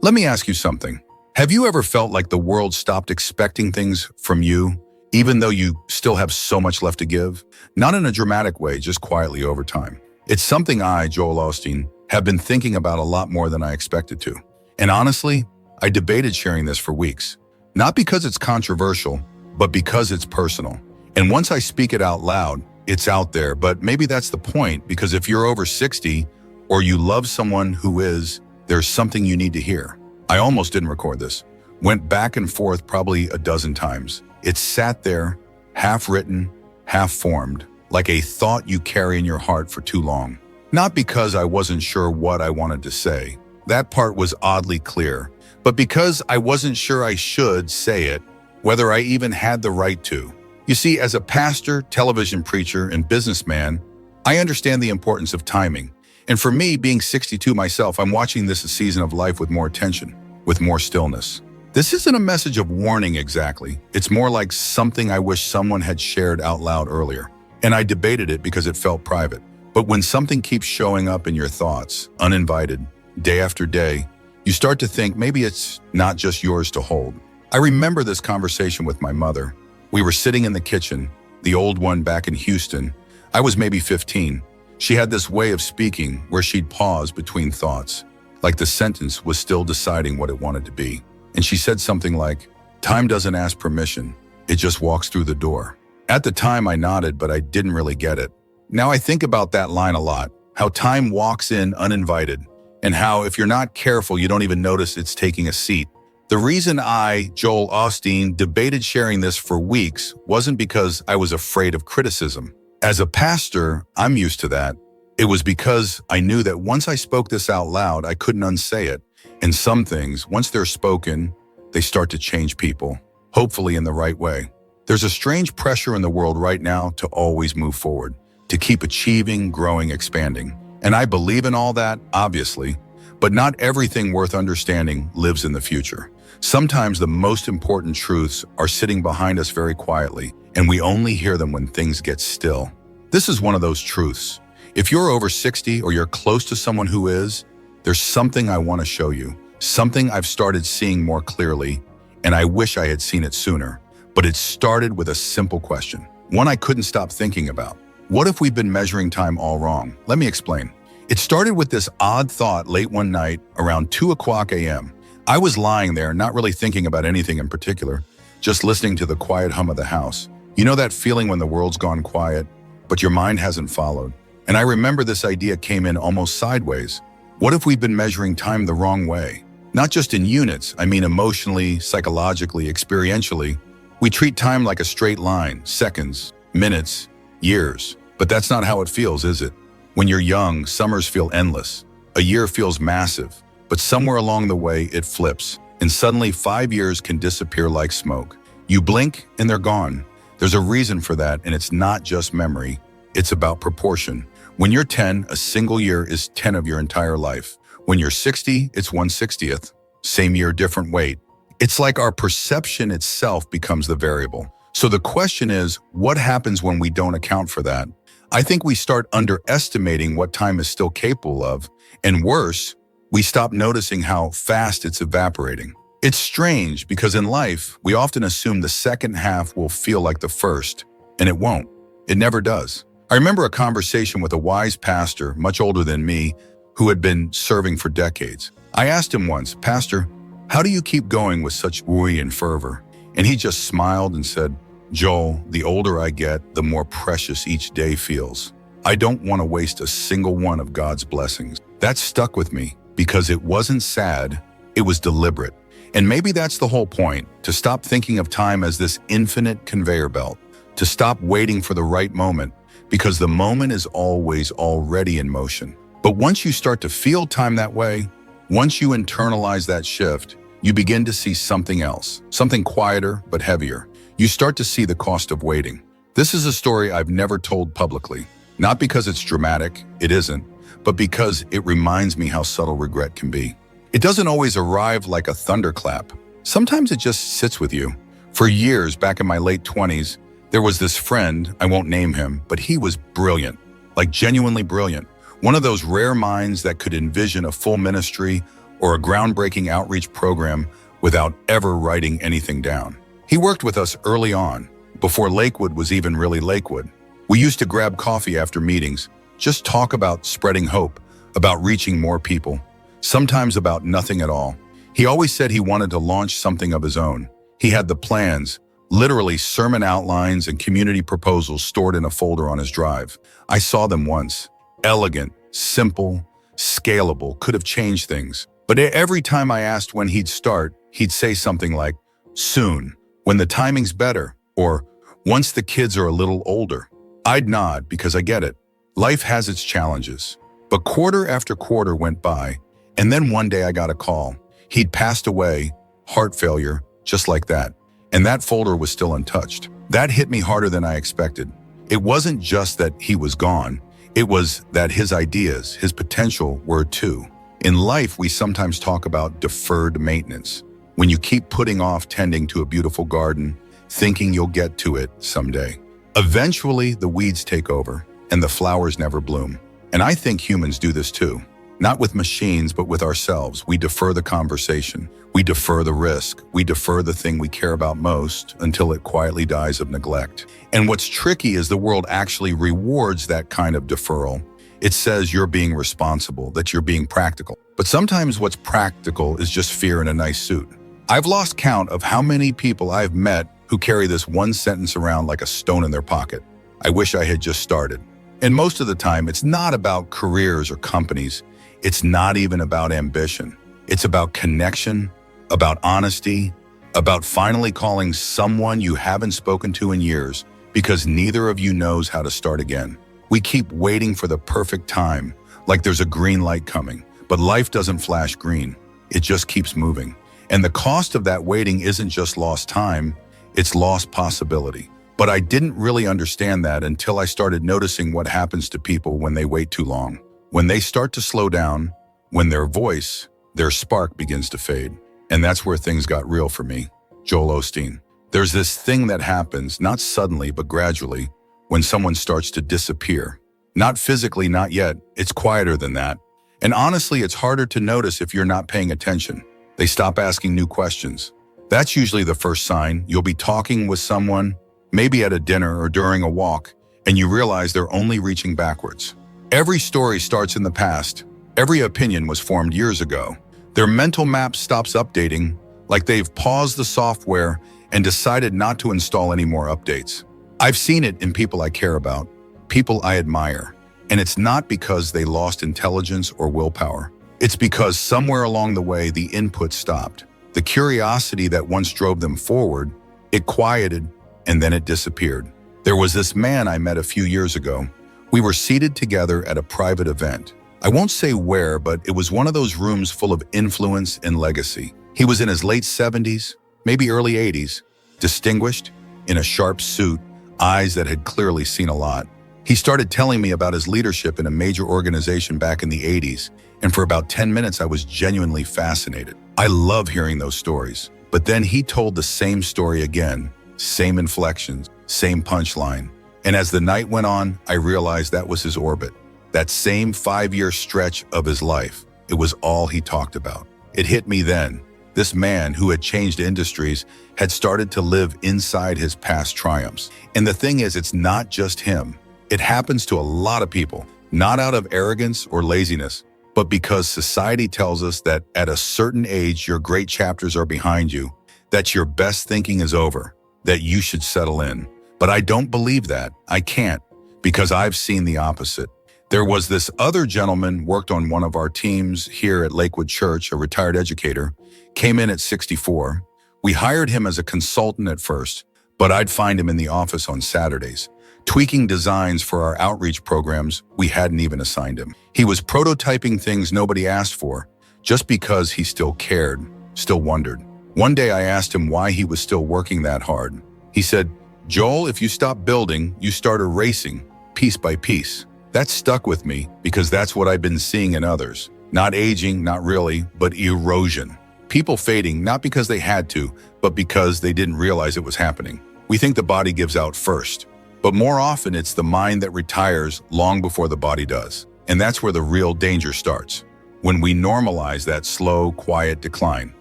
Let me ask you something. Have you ever felt like the world stopped expecting things from you, even though you still have so much left to give? Not in a dramatic way, just quietly over time. It's something I, Joel Osteen, have been thinking about a lot more than I expected to. And honestly, I debated sharing this for weeks. Not because it's controversial, but because it's personal. And once I speak it out loud, it's out there. But maybe that's the point, because if you're over 60 or you love someone who is, there's something you need to hear. I almost didn't record this. Went back and forth probably a dozen times. It sat there, half written, half formed, like a thought you carry in your heart for too long. Not because I wasn't sure what I wanted to say. That part was oddly clear. But because I wasn't sure I should say it, whether I even had the right to. You see, as a pastor, television preacher, and businessman, I understand the importance of timing. And for me, being 62 myself, I'm watching this a season of life with more attention, with more stillness. This isn't a message of warning exactly. It's more like something I wish someone had shared out loud earlier. And I debated it because it felt private. But when something keeps showing up in your thoughts, uninvited, day after day, you start to think maybe it's not just yours to hold. I remember this conversation with my mother. We were sitting in the kitchen, the old one back in Houston. I was maybe 15. She had this way of speaking where she'd pause between thoughts, like the sentence was still deciding what it wanted to be. And she said something like, "Time doesn't ask permission, it just walks through the door." At the time I nodded, but I didn't really get it. Now I think about that line a lot, how time walks in uninvited, and how if you're not careful, you don't even notice it's taking a seat. The reason I, Joel Osteen, debated sharing this for weeks wasn't because I was afraid of criticism. As a pastor, I'm used to that. It was because I knew that once I spoke this out loud, I couldn't unsay it. And some things, once they're spoken, they start to change people, hopefully in the right way. There's a strange pressure in the world right now to always move forward, to keep achieving, growing, expanding. And I believe in all that, obviously, but not everything worth understanding lives in the future. Sometimes the most important truths are sitting behind us very quietly, and we only hear them when things get still. This is one of those truths. If you're over 60 or you're close to someone who is, there's something I want to show you, something I've started seeing more clearly, and I wish I had seen it sooner. But it started with a simple question, one I couldn't stop thinking about. What if we've been measuring time all wrong? Let me explain. It started with this odd thought late one night around 2:00 a.m. I was lying there, not really thinking about anything in particular, just listening to the quiet hum of the house. You know that feeling when the world's gone quiet, but your mind hasn't followed? And I remember this idea came in almost sideways. What if we've been measuring time the wrong way? Not just in units, I mean emotionally, psychologically, experientially. We treat time like a straight line, seconds, minutes, years. But that's not how it feels, is it? When you're young, summers feel endless. A year feels massive. But somewhere along the way, it flips. And suddenly 5 years can disappear like smoke. You blink and they're gone. There's a reason for that, and it's not just memory. It's about proportion. When you're 10, a single year is 10 of your entire life. When you're 60, it's 1/60th. Same year, different weight. It's like our perception itself becomes the variable. So the question is, what happens when we don't account for that? I think we start underestimating what time is still capable of. And worse, we stop noticing how fast it's evaporating. It's strange because in life, we often assume the second half will feel like the first, and it won't. It never does. I remember a conversation with a wise pastor, much older than me, who had been serving for decades. I asked him once, "Pastor, how do you keep going with such ooey and fervor?" And he just smiled and said, "Joel, the older I get, the more precious each day feels. I don't want to waste a single one of God's blessings." That stuck with me because it wasn't sad, it was deliberate. And maybe that's the whole point, to stop thinking of time as this infinite conveyor belt, to stop waiting for the right moment, because the moment is always already in motion. But once you start to feel time that way, once you internalize that shift, you begin to see something else, something quieter but heavier. You start to see the cost of waiting. This is a story I've never told publicly, not because it's dramatic, it isn't, but because it reminds me how subtle regret can be. It doesn't always arrive like a thunderclap. Sometimes it just sits with you. For years, back in my late 20s, there was this friend, I won't name him, but he was brilliant, like genuinely brilliant. One of those rare minds that could envision a full ministry, or a groundbreaking outreach program without ever writing anything down. He worked with us early on, before Lakewood was even really Lakewood. We used to grab coffee after meetings, just talk about spreading hope, about reaching more people, sometimes about nothing at all. He always said he wanted to launch something of his own. He had the plans, literally sermon outlines and community proposals stored in a folder on his drive. I saw them once. Elegant, simple, scalable, could have changed things. But every time I asked when he'd start, he'd say something like, soon, when the timing's better, or once the kids are a little older. I'd nod because I get it. Life has its challenges. But quarter after quarter went by, and then one day I got a call. He'd passed away, heart failure, just like that. And that folder was still untouched. That hit me harder than I expected. It wasn't just that he was gone. It was that his ideas, his potential were too. In life, we sometimes talk about deferred maintenance. When you keep putting off tending to a beautiful garden, thinking you'll get to it someday. Eventually, the weeds take over and the flowers never bloom. And I think humans do this too. Not with machines, but with ourselves. We defer the conversation. We defer the risk. We defer the thing we care about most until it quietly dies of neglect. And what's tricky is the world actually rewards that kind of deferral. It says you're being responsible, that you're being practical. But sometimes what's practical is just fear in a nice suit. I've lost count of how many people I've met who carry this one sentence around like a stone in their pocket. I wish I had just started. And most of the time, it's not about careers or companies. It's not even about ambition. It's about connection, about honesty, about finally calling someone you haven't spoken to in years because neither of you knows how to start again. We keep waiting for the perfect time, like there's a green light coming, but life doesn't flash green. It just keeps moving. And the cost of that waiting isn't just lost time, it's lost possibility. But I didn't really understand that until I started noticing what happens to people when they wait too long. When they start to slow down, when their voice, their spark begins to fade. And that's where things got real for me. Joel Osteen. There's this thing that happens, not suddenly, but gradually, when someone starts to disappear. Not physically, not yet. It's quieter than that. And honestly, it's harder to notice if you're not paying attention. They stop asking new questions. That's usually the first sign. You'll be talking with someone, maybe at a dinner or during a walk, and you realize they're only reaching backwards. Every story starts in the past. Every opinion was formed years ago. Their mental map stops updating, like they've paused the software and decided not to install any more updates. I've seen it in people I care about, people I admire, and it's not because they lost intelligence or willpower. It's because somewhere along the way, the input stopped. The curiosity that once drove them forward, it quieted, and then it disappeared. There was this man I met a few years ago. We were seated together at a private event. I won't say where, but it was one of those rooms full of influence and legacy. He was in his late 70s, maybe early 80s, distinguished, in a sharp suit, eyes that had clearly seen a lot. He started telling me about his leadership in a major organization back in the 80s, and for about 10 minutes I was genuinely fascinated. I love hearing those stories. But then he told the same story again, same inflections, same punchline. And as the night went on, I realized that was his orbit. That same 5-year stretch of his life, it was all he talked about. It hit me then. This man who had changed industries had started to live inside his past triumphs. And the thing is, it's not just him. It happens to a lot of people, not out of arrogance or laziness, but because society tells us that at a certain age, your great chapters are behind you, that your best thinking is over, that you should settle in. But I don't believe that. I can't, because I've seen the opposite. There was this other gentleman worked on one of our teams here at Lakewood Church, a retired educator, came in at 64. We hired him as a consultant at first, but I'd find him in the office on Saturdays, tweaking designs for our outreach programs we hadn't even assigned him. He was prototyping things nobody asked for, just because he still cared, still wondered. One day I asked him why he was still working that hard. He said, "Joel, if you stop building, you start erasing, piece by piece." That stuck with me because that's what I've been seeing in others. Not aging, not really, but erosion. People fading, not because they had to, but because they didn't realize it was happening. We think the body gives out first, but more often it's the mind that retires long before the body does. And that's where the real danger starts. when we normalize that slow, quiet decline.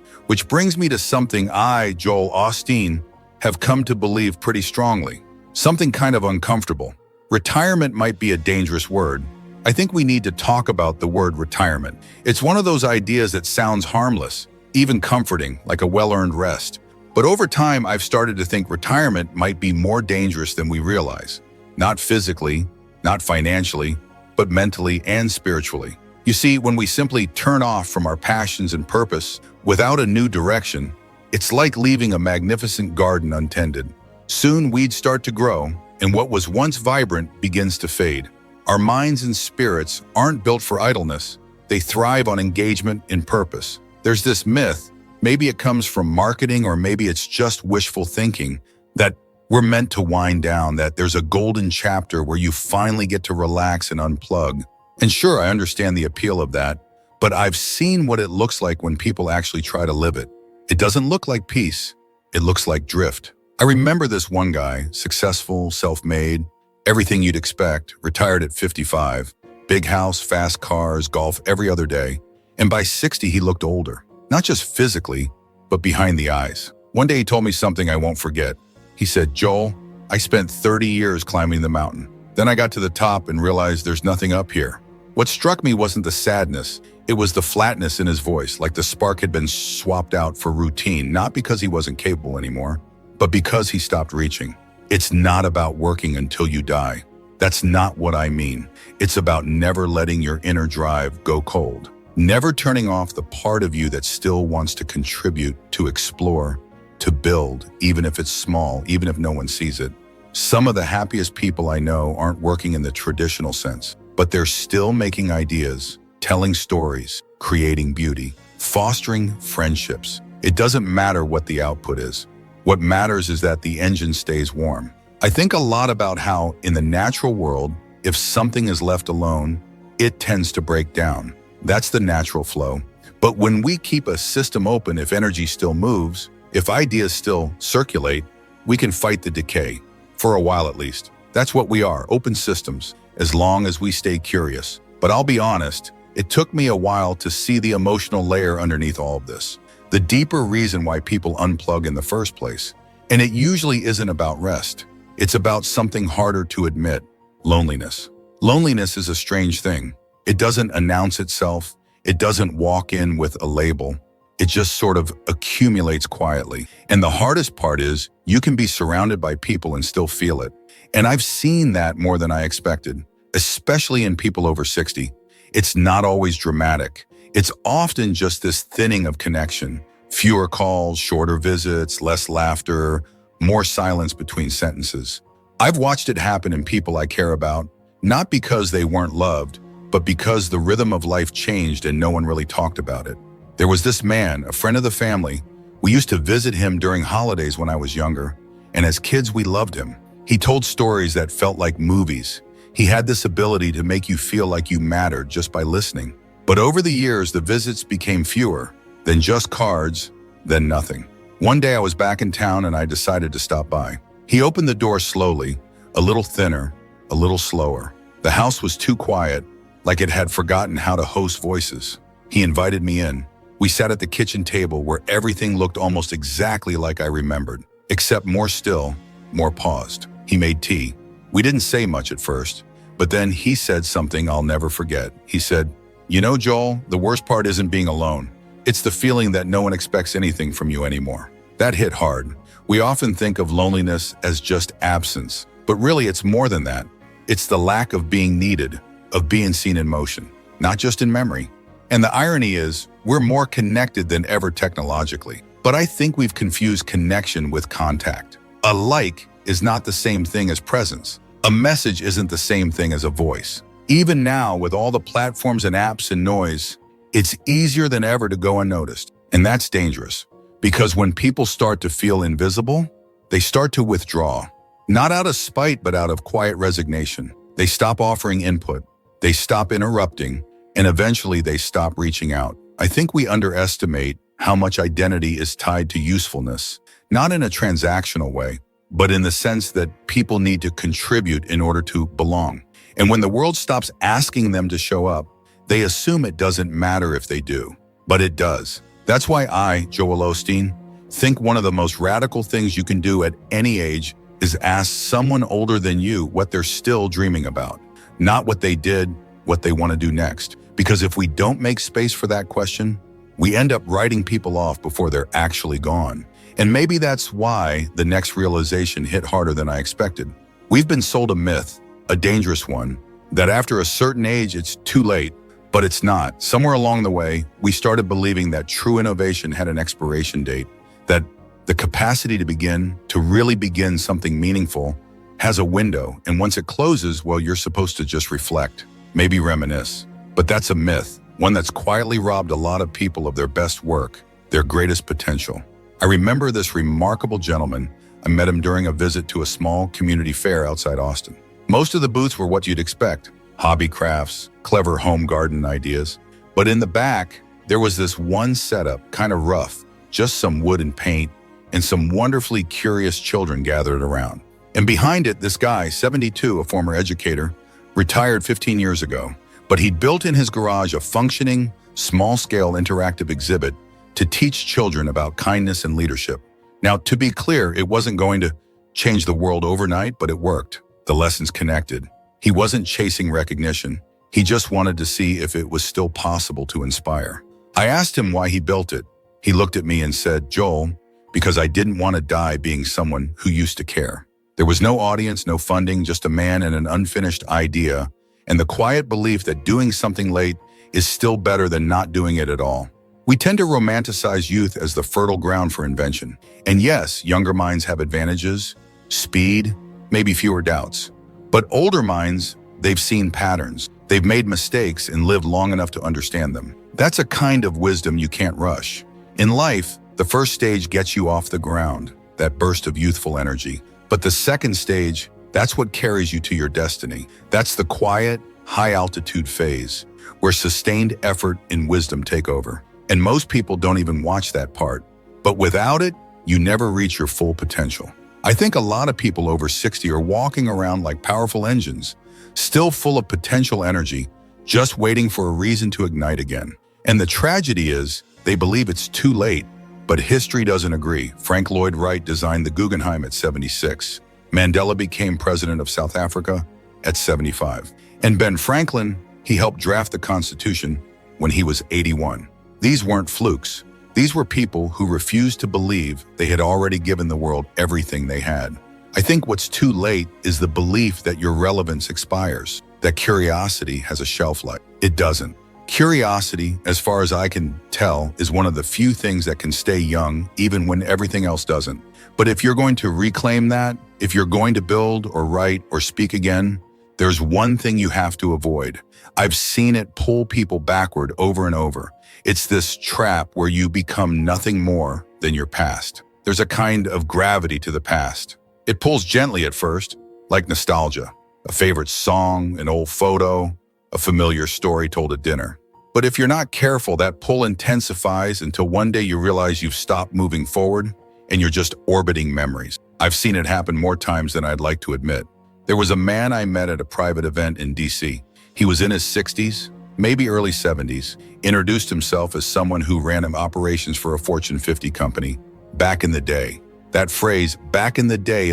Which brings me to something I, Joel Osteen, have come to believe pretty strongly. Something kind of uncomfortable. Retirement might be a dangerous word. I think we need to talk about the word retirement. It's one of those ideas that sounds harmless, even comforting, like a well-earned rest. But over time, I've started to think retirement might be more dangerous than we realize. Not physically, not financially, but mentally and spiritually. You see, when we simply turn off from our passions and purpose without a new direction, it's like leaving a magnificent garden untended. Soon weeds start to grow, and what was once vibrant begins to fade. Our minds and spirits aren't built for idleness. They thrive on engagement and purpose. There's this myth, maybe it comes from marketing or maybe it's just wishful thinking, that we're meant to wind down, that there's a golden chapter where you finally get to relax and unplug. And sure, I understand the appeal of that, but I've seen what it looks like when people actually try to live it. It doesn't look like peace. It looks like drift. I remember this one guy, successful, self-made, everything you'd expect, retired at 55, big house, fast cars, golf every other day. And by 60, he looked older, not just physically, but behind the eyes. One day he told me something I won't forget. He said, "Joel, I spent 30 years climbing the mountain. Then I got to the top and realized there's nothing up here." What struck me wasn't the sadness, it was the flatness in his voice, like the spark had been swapped out for routine, not because he wasn't capable anymore, but because he stopped reaching. It's not about working until you die. That's not what I mean. It's about never letting your inner drive go cold. Never turning off the part of you that still wants to contribute, to explore, to build, even if it's small, even if no one sees it. Some of the happiest people I know aren't working in the traditional sense, but they're still making ideas, telling stories, creating beauty, fostering friendships. It doesn't matter what the output is. What matters is that the engine stays warm. I think a lot about how, in the natural world, if something is left alone, it tends to break down. That's the natural flow. But when we keep a system open, if energy still moves, if ideas still circulate, we can fight the decay, for a while at least. That's what we are, open systems, as long as we stay curious. But I'll be honest, it took me a while to see the emotional layer underneath all of this, the deeper reason why people unplug in the first place. And it usually isn't about rest. It's about something harder to admit, loneliness. Loneliness is a strange thing. It doesn't announce itself. It doesn't walk in with a label. It just sort of accumulates quietly. And the hardest part is you can be surrounded by people and still feel it. And I've seen that more than I expected, especially in people over 60. It's not always dramatic. It's often just this thinning of connection. Fewer calls, shorter visits, less laughter, more silence between sentences. I've watched it happen in people I care about, not because they weren't loved, but because the rhythm of life changed and no one really talked about it. There was this man, a friend of the family. We used to visit him during holidays when I was younger, and as kids we loved him. He told stories that felt like movies. He had this ability to make you feel like you mattered just by listening. But over the years, the visits became fewer, then just cards, then nothing. One day I was back in town and I decided to stop by. He opened the door slowly, a little thinner, a little slower. The house was too quiet, like it had forgotten how to host voices. He invited me in. We sat at the kitchen table where everything looked almost exactly like I remembered, except more still, more paused. He made tea. We didn't say much at first, but then he said something I'll never forget. He said, "You know, Joel, the worst part isn't being alone. It's the feeling that no one expects anything from you anymore." That hit hard. We often think of loneliness as just absence, but really it's more than that. It's the lack of being needed, of being seen in motion, not just in memory. And the irony is, we're more connected than ever technologically. But I think we've confused connection with contact. A like is not the same thing as presence. A message isn't the same thing as a voice. Even now, with all the platforms and apps and noise, it's easier than ever to go unnoticed. And that's dangerous, because when people start to feel invisible, they start to withdraw. Not out of spite, but out of quiet resignation. They stop offering input. They stop interrupting. And eventually they stop reaching out. I think we underestimate how much identity is tied to usefulness, not in a transactional way, but in the sense that people need to contribute in order to belong. And when the world stops asking them to show up, They assume it doesn't matter if they do, but it does. That's why I, Joel Osteen, think one of the most radical things you can do at any age is ask someone older than you what they're still dreaming about. Not what they did, what they want to do next. Because if we don't make space for that question, we end up writing people off before they're actually gone. And maybe that's why the next realization hit harder than I expected. We've been sold a myth, a dangerous one, that after a certain age it's too late, but it's not. Somewhere along the way, we started believing that true innovation had an expiration date, that the capacity to really begin something meaningful has a window, and once it closes, well, you're supposed to just reflect, maybe reminisce. But that's a myth, one that's quietly robbed a lot of people of their best work, their greatest potential. I remember this remarkable gentleman. I met him during a visit to a small community fair outside Austin. Most of the booths were what you'd expect, hobby crafts, clever home garden ideas. But in the back, there was this one setup, kind of rough, just some wood and paint, and some wonderfully curious children gathered around. And behind it, this guy, 72, a former educator, retired 15 years ago, but he'd built in his garage a functioning, small-scale interactive exhibit to teach children about kindness and leadership. Now, to be clear, it wasn't going to change the world overnight, but it worked. The lessons connected. He wasn't chasing recognition. He just wanted to see if it was still possible to inspire. I asked him why he built it. He looked at me and said, "Joel, because I didn't want to die being someone who used to care." There was no audience, no funding, just a man and an unfinished idea, and the quiet belief that doing something late is still better than not doing it at all. We tend to romanticize youth as the fertile ground for invention. And yes, younger minds have advantages, speed, maybe fewer doubts. But older minds, they've seen patterns. They've made mistakes and lived long enough to understand them. That's a kind of wisdom you can't rush. In life, the first stage gets you off the ground, that burst of youthful energy. But the second stage, that's what carries you to your destiny. That's the quiet, high-altitude phase, where sustained effort and wisdom take over. And most people don't even watch that part. But without it, you never reach your full potential. I think a lot of people over 60 are walking around like powerful engines, still full of potential energy, just waiting for a reason to ignite again. And the tragedy is, they believe it's too late. But history doesn't agree. Frank Lloyd Wright designed the Guggenheim at 76. Mandela became president of South Africa at 75. And Ben Franklin, he helped draft the Constitution when he was 81. These weren't flukes. These were people who refused to believe they had already given the world everything they had. I think what's too late is the belief that your relevance expires, that curiosity has a shelf life. It doesn't. Curiosity, as far as I can tell, is one of the few things that can stay young even when everything else doesn't. But if you're going to reclaim that, if you're going to build or write or speak again, there's one thing you have to avoid. I've seen it pull people backward over and over. It's this trap where you become nothing more than your past. There's a kind of gravity to the past. It pulls gently at first, like nostalgia, a favorite song, an old photo, a familiar story told at dinner. But if you're not careful, that pull intensifies until one day you realize you've stopped moving forward and you're just orbiting memories. I've seen it happen more times than I'd like to admit. There was a man I met at a private event in DC. He was in his 60s, maybe early 70s, introduced himself as someone who ran operations for a Fortune 50 company back in the day. That phrase, back in the day,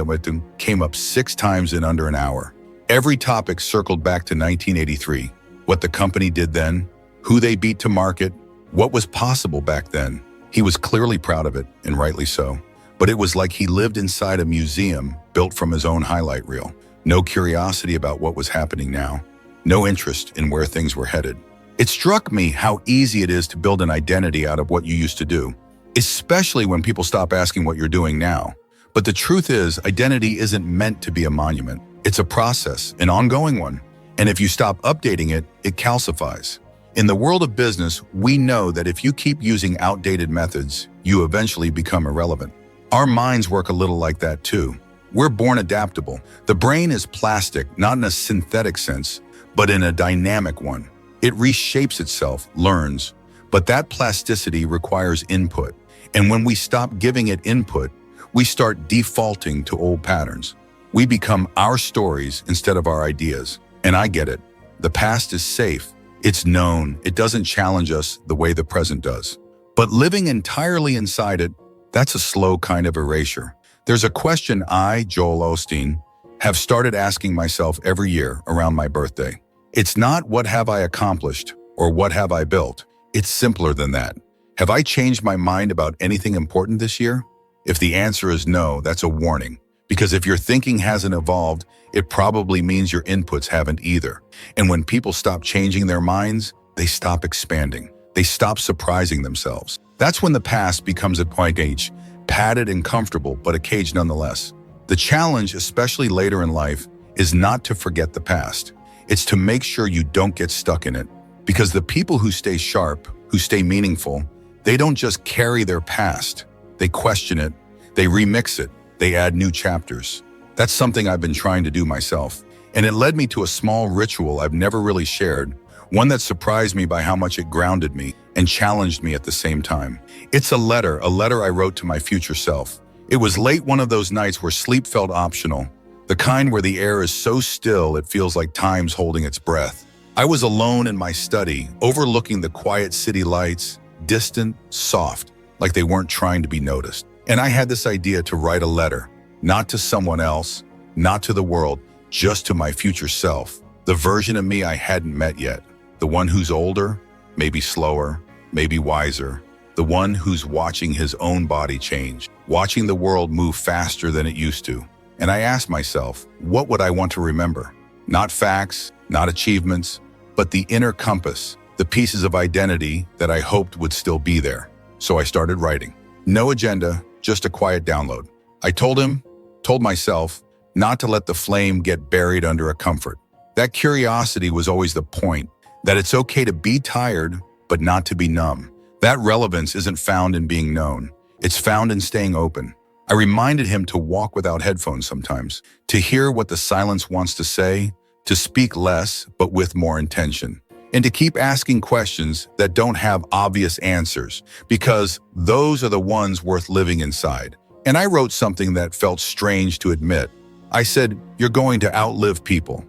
came up 6 times in under an hour. Every topic circled back to 1983, what the company did then, who they beat to market, what was possible back then. He was clearly proud of it, and rightly so. But it was like he lived inside a museum built from his own highlight reel. No curiosity about what was happening now. No interest in where things were headed. It struck me how easy it is to build an identity out of what you used to do, especially when people stop asking what you're doing now. But the truth is, identity isn't meant to be a monument. It's a process, an ongoing one. And if you stop updating it, it calcifies. In the world of business, we know that if you keep using outdated methods, you eventually become irrelevant. Our minds work a little like that too. We're born adaptable. The brain is plastic, not in a synthetic sense, but in a dynamic one. It reshapes itself, learns, but that plasticity requires input. And when we stop giving it input, we start defaulting to old patterns. We become our stories instead of our ideas. And I get it. The past is safe. It's known. It doesn't challenge us the way the present does. But living entirely inside it, that's a slow kind of erasure. There's a question I, Joel Osteen, have started asking myself every year around my birthday. It's not what have I accomplished or what have I built. It's simpler than that. Have I changed my mind about anything important this year? If the answer is no, that's a warning. Because if your thinking hasn't evolved, it probably means your inputs haven't either. And when people stop changing their minds, they stop expanding. They stop surprising themselves. That's when the past becomes a cage, padded and comfortable, but a cage nonetheless. The challenge, especially later in life, is not to forget the past. It's to make sure you don't get stuck in it. Because the people who stay sharp, who stay meaningful, they don't just carry their past. They question it, they remix it, they add new chapters. That's something I've been trying to do myself. And it led me to a small ritual I've never really shared, one that surprised me by how much it grounded me and challenged me at the same time. It's a letter I wrote to my future self. It was late one of those nights where sleep felt optional, the kind where the air is so still it feels like time's holding its breath. I was alone in my study, overlooking the quiet city lights, distant, soft, like they weren't trying to be noticed. And I had this idea to write a letter, not to someone else, not to the world, just to my future self, the version of me I hadn't met yet, the one who's older, maybe slower, maybe wiser, the one who's watching his own body change, watching the world move faster than it used to. And I asked myself, what would I want to remember? Not facts, not achievements, but the inner compass, the pieces of identity that I hoped would still be there. So I started writing. No agenda, just a quiet download. I told myself, not to let the flame get buried under a comfort. That curiosity was always the point, that it's okay to be tired, but not to be numb. That relevance isn't found in being known. It's found in staying open. I reminded him to walk without headphones sometimes, to hear what the silence wants to say, to speak less, but with more intention, and to keep asking questions that don't have obvious answers, because those are the ones worth living inside. And I wrote something that felt strange to admit. I said, you're going to outlive people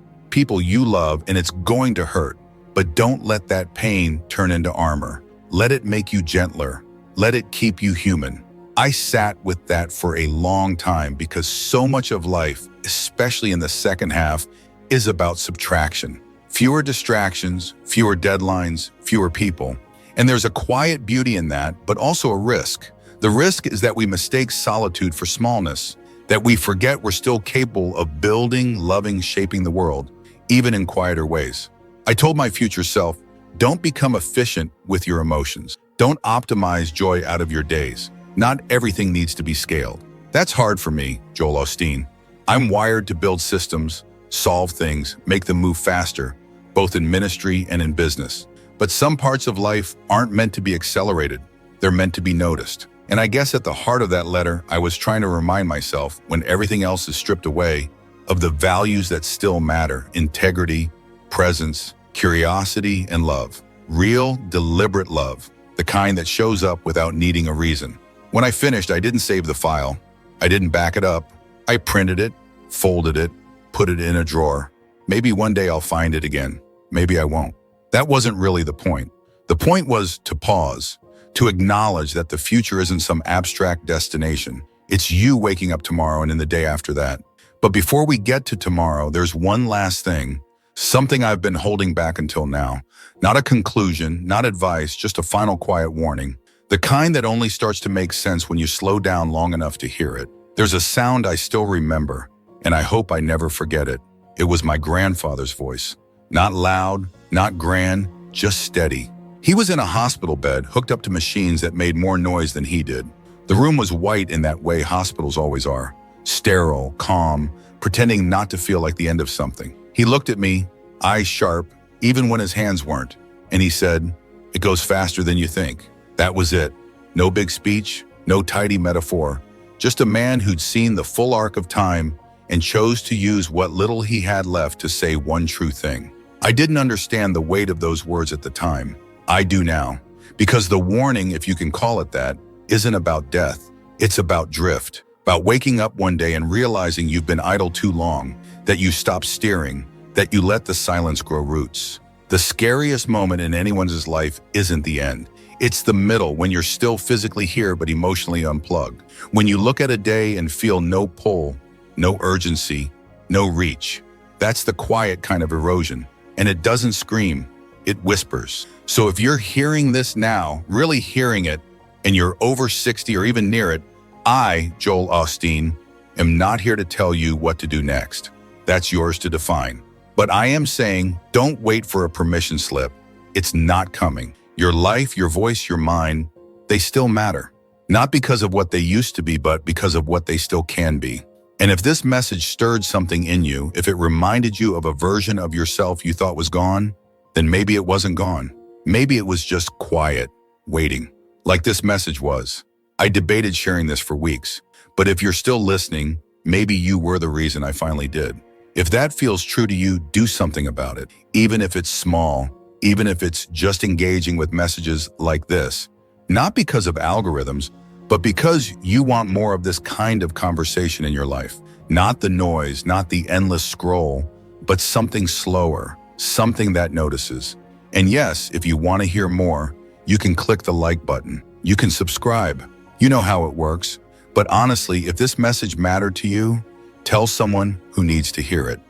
you love, and it's going to hurt. But don't let that pain turn into armor. Let it make you gentler. Let it keep you human. I sat with that for a long time because so much of life, especially in the second half, is about subtraction. Fewer distractions, fewer deadlines, fewer people. And there's a quiet beauty in that, but also a risk. The risk is that we mistake solitude for smallness, that we forget we're still capable of building, loving, shaping the world, even in quieter ways. I told my future self, don't become efficient with your emotions. Don't optimize joy out of your days. Not everything needs to be scaled. That's hard for me, Joel Osteen. I'm wired to build systems, solve things, make them move faster, both in ministry and in business. But some parts of life aren't meant to be accelerated. They're meant to be noticed. And I guess at the heart of that letter, I was trying to remind myself, when everything else is stripped away, of the values that still matter: integrity, presence, curiosity, and love. Real, deliberate love, the kind that shows up without needing a reason. When I finished, I didn't save the file. I didn't back it up. I printed it, folded it, put it in a drawer. Maybe one day I'll find it again. Maybe I won't. That wasn't really the point. The point was to pause, to acknowledge that the future isn't some abstract destination. It's you waking up tomorrow and in the day after that. But before we get to tomorrow, there's one last thing, something I've been holding back until now. Not a conclusion, not advice, just a final quiet warning. The kind that only starts to make sense when you slow down long enough to hear it. There's a sound I still remember, and I hope I never forget it. It was my grandfather's voice. Not loud, not grand, just steady. He was in a hospital bed, hooked up to machines that made more noise than he did. The room was white in that way hospitals always are. Sterile, calm, pretending not to feel like the end of something. He looked at me, eyes sharp, even when his hands weren't, and he said, "It goes faster than you think." That was it. No big speech, no tidy metaphor, just a man who'd seen the full arc of time and chose to use what little he had left to say one true thing. I didn't understand the weight of those words at the time. I do now, because the warning, if you can call it that, isn't about death. It's about drift, about waking up one day and realizing you've been idle too long, that you stopped steering, that you let the silence grow roots. The scariest moment in anyone's life isn't the end. It's the middle, when you're still physically here but emotionally unplugged. When you look at a day and feel no pull, no urgency, no reach. That's the quiet kind of erosion. And it doesn't scream, it whispers. So if you're hearing this now, really hearing it, and you're over 60 or even near it, I, Joel Osteen, am not here to tell you what to do next. That's yours to define. But I am saying, don't wait for a permission slip. It's not coming. Your life, your voice, your mind, they still matter. Not because of what they used to be, but because of what they still can be. And if this message stirred something in you, if it reminded you of a version of yourself you thought was gone, then maybe it wasn't gone. Maybe it was just quiet, waiting, like this message was. I debated sharing this for weeks, but if you're still listening, maybe you were the reason I finally did. If that feels true to you, do something about it. Even if it's small, even if it's just engaging with messages like this. Not because of algorithms, but because you want more of this kind of conversation in your life. Not the noise, not the endless scroll, but something slower, something that notices. And yes, if you want to hear more, you can click the like button. You can subscribe. You know how it works. But honestly, if this message mattered to you, tell someone who needs to hear it.